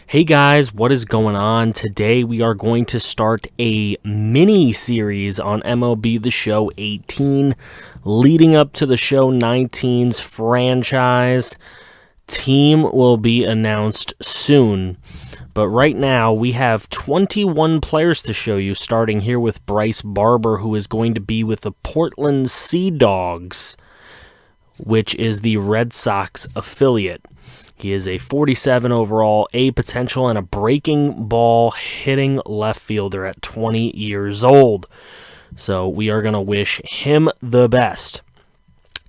Hey guys, what is going on? Today we are going to start a mini-series on MLB The Show 18, leading up to the Show 19's franchise. Team will be announced soon, but right now we have 21 players to show you, starting here with Bryce Barber, who is going to be with the Portland Sea Dogs, which is the Red Sox affiliate. He is a 47 overall, A potential, and a breaking ball hitting left fielder at 20 years old. So we are going to wish him the best.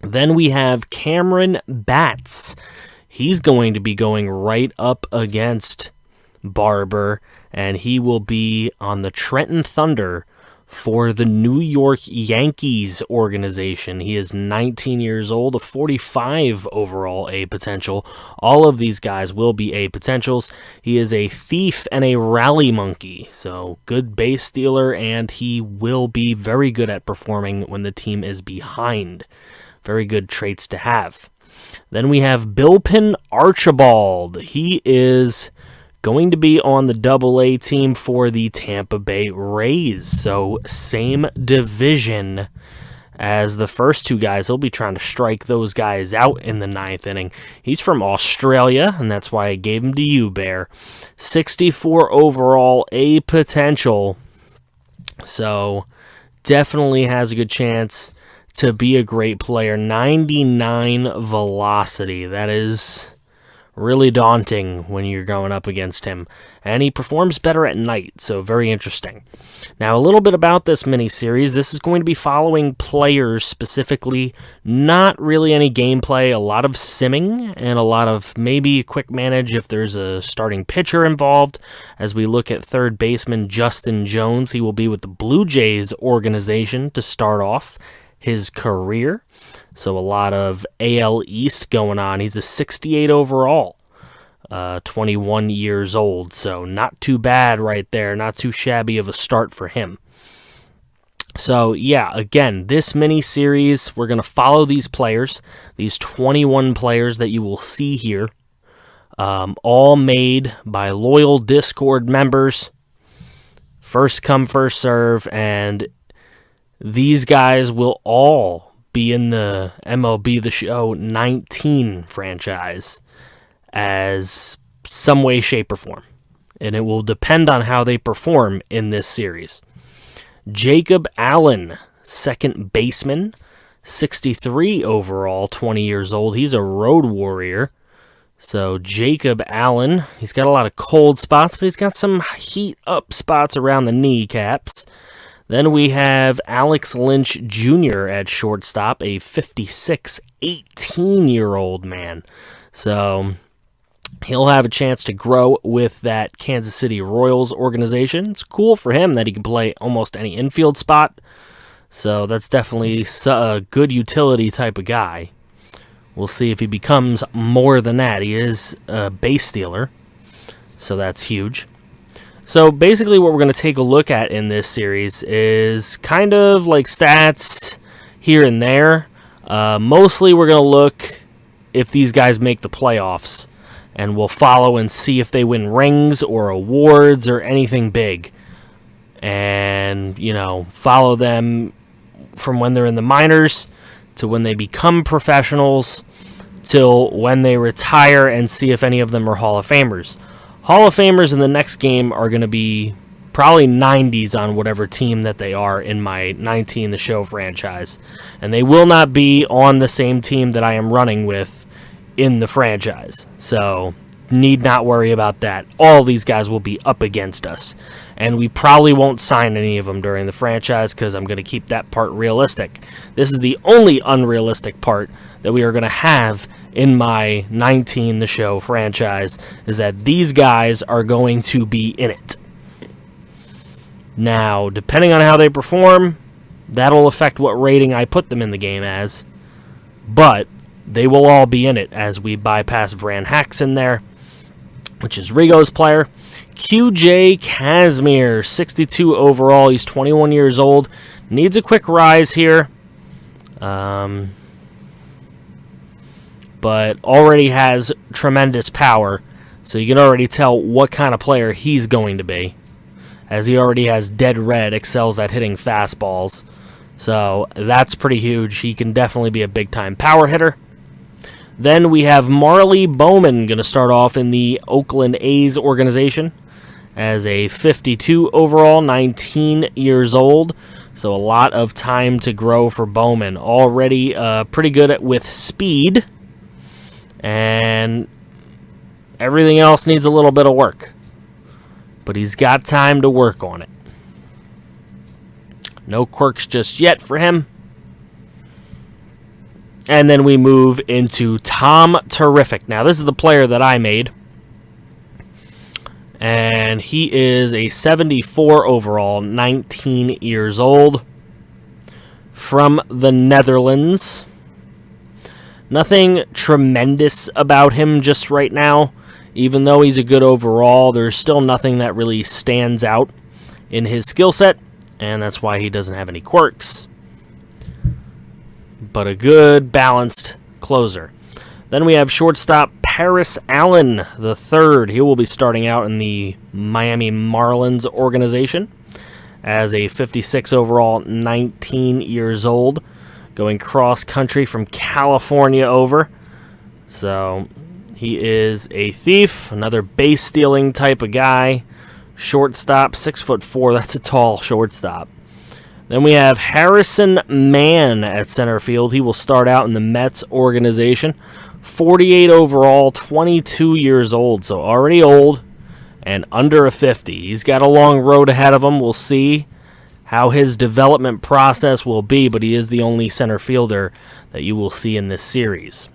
Then we have Cameron Batts. He's going to be going right up against Barber, and he will be on the Trenton Thunder for the New York Yankees organization. He is 19 years old, a 45 overall A potential. All of these guys will be A potentials. He is a thief and a rally monkey, so good base stealer, and he will be very good at performing when the team is behind. Very good traits to have. Then we have Bilpin Archibald. He is going to be on the Double-A team for the Tampa Bay Rays. So same division as the first two guys. He'll be trying to strike those guys out in the ninth inning. He's from Australia, and that's why I gave him to you, Bear. 64 overall, A potential. So definitely has a good chance to be a great player. 99 velocity. That is really daunting when you're going up against him. And he performs better at night, so very interesting. Now, a little bit about this mini-series. This is going to be following players specifically, not really any gameplay, a lot of simming, and a lot of maybe a quick manage if there's a starting pitcher involved. As we look at third baseman Justin Jones, he will be with the Blue Jays organization to start off his career. So a lot of AL East going on. He's a 68 overall, 21 years old. So not too bad right there. Not too shabby of a start for him. So yeah, again, this mini-series, we're going to follow these players, these 21 players that you will see here, all made by loyal Discord members. First come, first serve, and these guys will all be in the MLB The Show 19 franchise as some way, shape, or form. And it will depend on how they perform in this series. Jacob Allen, second baseman, 63 overall, 20 years old. He's a road warrior. So Jacob Allen, he's got a lot of cold spots, but he's got some heat up spots around the kneecaps. Then we have Alex Lynch Jr. at shortstop, a 56, 18-year-old man. So he'll have a chance to grow with that Kansas City Royals organization. It's cool for him that he can play almost any infield spot. So that's definitely a good utility type of guy. We'll see if he becomes more than that. He is a base stealer, so that's huge. So basically what we're going to take a look at in this series is kind of like stats here and there. Mostly we're going to look if these guys make the playoffs, and we'll follow and see if they win rings or awards or anything big. And, you know, follow them from when they're in the minors to when they become professionals till when they retire, and see if any of them are Hall of Famers. Hall of Famers in the next game are going to be probably 90s on whatever team that they are in my 19 The Show franchise. And they will not be on the same team that I am running with in the franchise. So need not worry about that. All these guys will be up against us. And we probably won't sign any of them during the franchise because I'm going to keep that part realistic. This is the only unrealistic part that we are going to have in my 19 The Show franchise, is that these guys are going to be in it. Now, depending on how they perform, that'll affect what rating I put them in the game as. But they will all be in it as we bypass Van Hacks in there, which is Rigo's player. QJ Kazmir, 62 overall. He's 21 years old. Needs a quick rise here. But already has tremendous power. So you can already tell what kind of player he's going to be, as he already has dead red, excels at hitting fastballs. So that's pretty huge. He can definitely be a big-time power hitter. Then we have Marty Bowman going to start off in the Oakland A's organization as a 52 overall, 19 years old. So a lot of time to grow for Bowman. Already pretty good with speed, and everything else needs a little bit of work. But he's got time to work on it. No quirks just yet for him. And then we move into Tom Terrific. Now, this is the player that I made. And he is a 74 overall, 19 years old. From the Netherlands. Nothing tremendous about him just right now. Even though he's a good overall, there's still nothing that really stands out in his skill set. And that's why he doesn't have any quirks. But a good, balanced closer. Then we have shortstop Parris Allen III. He will be starting out in the Miami Marlins organization as a 56 overall, 19 years old, going cross-country from California over. So he is a thief, another base-stealing type of guy. Shortstop, 6'4". That's a tall shortstop. Then we have Harrison Mann at center field. He will start out in the Mets organization. 48 overall, 22 years old. So already old and under a 50. He's got a long road ahead of him. We'll see how his development process will be, but he is the only center fielder that you will see in this series.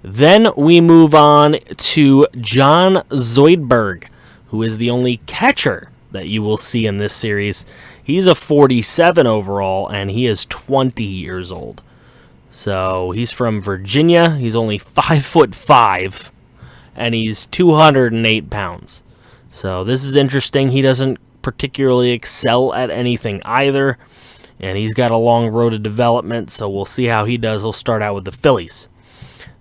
Then we move on to John Zoidberg, who is the only catcher that you will see in this series. He's a 47 overall, and he is 20 years old. So he's from Virginia. He's only 5'5", and he's 208 pounds. So this is interesting. He doesn't particularly excel at anything either, and he's got a long road of development, so we'll see how he does. He'll start out with the Phillies.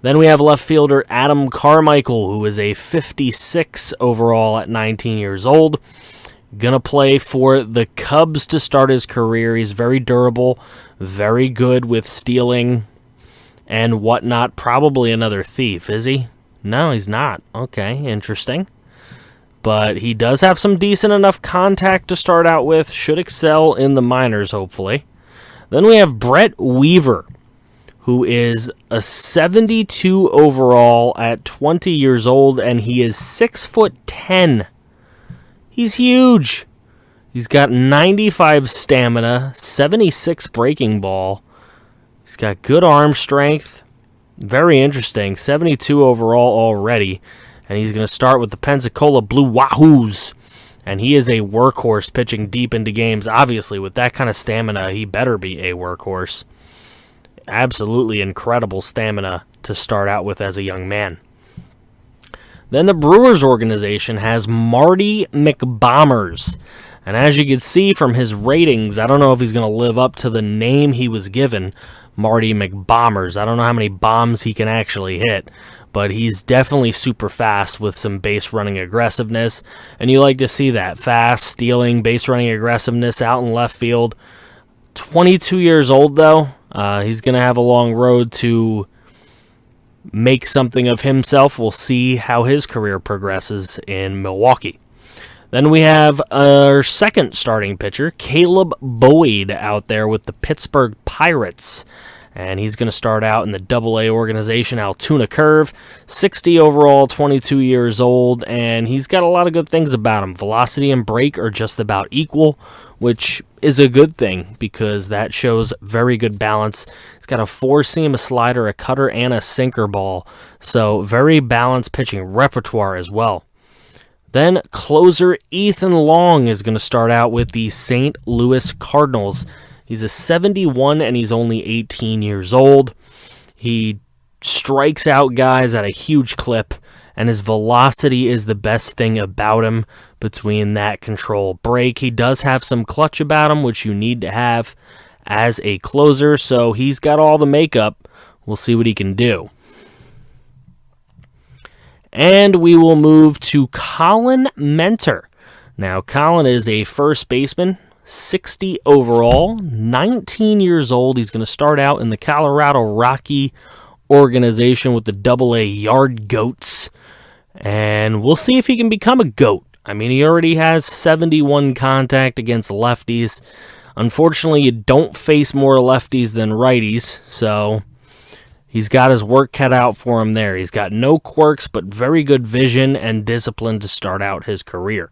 Then we have left fielder Adam Carmichael, who is a 56 overall at 19 years old. Gonna play for the Cubs to start his career. He's very durable, very good with stealing and whatnot. Probably another thief, is he? No, he's not. Okay, interesting. But he does have some decent enough contact to start out with. Should excel in the minors, hopefully. Then we have Brett Weaver, who is a 72 overall at 20 years old, and he is 6'10". He's huge. He's got 95 stamina, 76 breaking ball. He's got good arm strength. Very interesting. 72 overall already. And he's going to start with the Pensacola Blue Wahoos. And he is a workhorse pitching deep into games. Obviously, with that kind of stamina, he better be a workhorse. Absolutely incredible stamina to start out with as a young man. Then the Brewers organization has Marty McBroom. And as you can see from his ratings, I don't know if he's going to live up to the name he was given, Marty McBroom. I don't know how many bombs he can actually hit, but he's definitely super fast with some base running aggressiveness. And you like to see that. Fast, stealing, base running aggressiveness out in left field. 22 years old, though. He's going to have a long road to make something of himself. We'll see how his career progresses in Milwaukee. Then we have our second starting pitcher, Caleb Boyd, out there with the Pittsburgh Pirates. And he's going to start out in the Double-A organization, Altoona Curve. 60 overall, 22 years old, and he's got a lot of good things about him. Velocity and break are just about equal, which is a good thing because that shows very good balance. He's got a four-seam, a slider, a cutter, and a sinker ball. So very balanced pitching repertoire as well. Then closer Ethan Long is going to start out with the St. Louis Cardinals. He's a 71 and he's only 18 years old. He strikes out guys at a huge clip, and his velocity is the best thing about him between that control break. He does have some clutch about him, which you need to have as a closer, so he's got all the makeup. We'll see what he can do. And we will move to Collin Mentor. Now, Collin is a first baseman, 60 overall, 19 years old. He's going to start out in the Colorado Rocky organization with the Double-A Yard Goats. And we'll see if he can become a GOAT. I mean, he already has 71 contact against lefties. Unfortunately, you don't face more lefties than righties, so he's got his work cut out for him there. He's got no quirks, but very good vision and discipline to start out his career.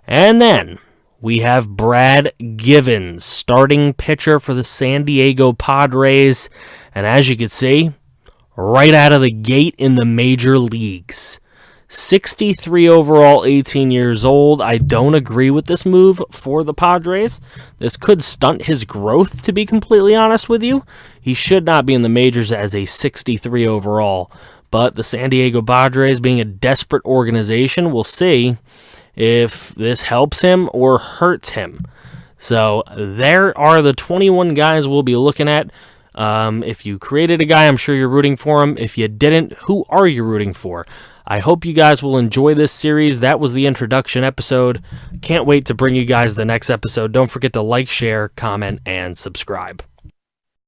And then we have Brad Givens, starting pitcher for the San Diego Padres. And as you can see, right out of the gate in the major leagues. 63 overall, 18 years old. I don't agree with this move for the Padres. This could stunt his growth, to be completely honest with you. He should not be in the majors as a 63 overall. But the San Diego Padres, being a desperate organization, will see if this helps him or hurts him. So there are the 21 guys we'll be looking at. If you created a guy, I'm sure you're rooting for him. If you didn't, who are you rooting for? I hope you guys will enjoy this series. That was the introduction episode. Can't wait to bring you guys the next episode. Don't forget to like, share, comment, and subscribe.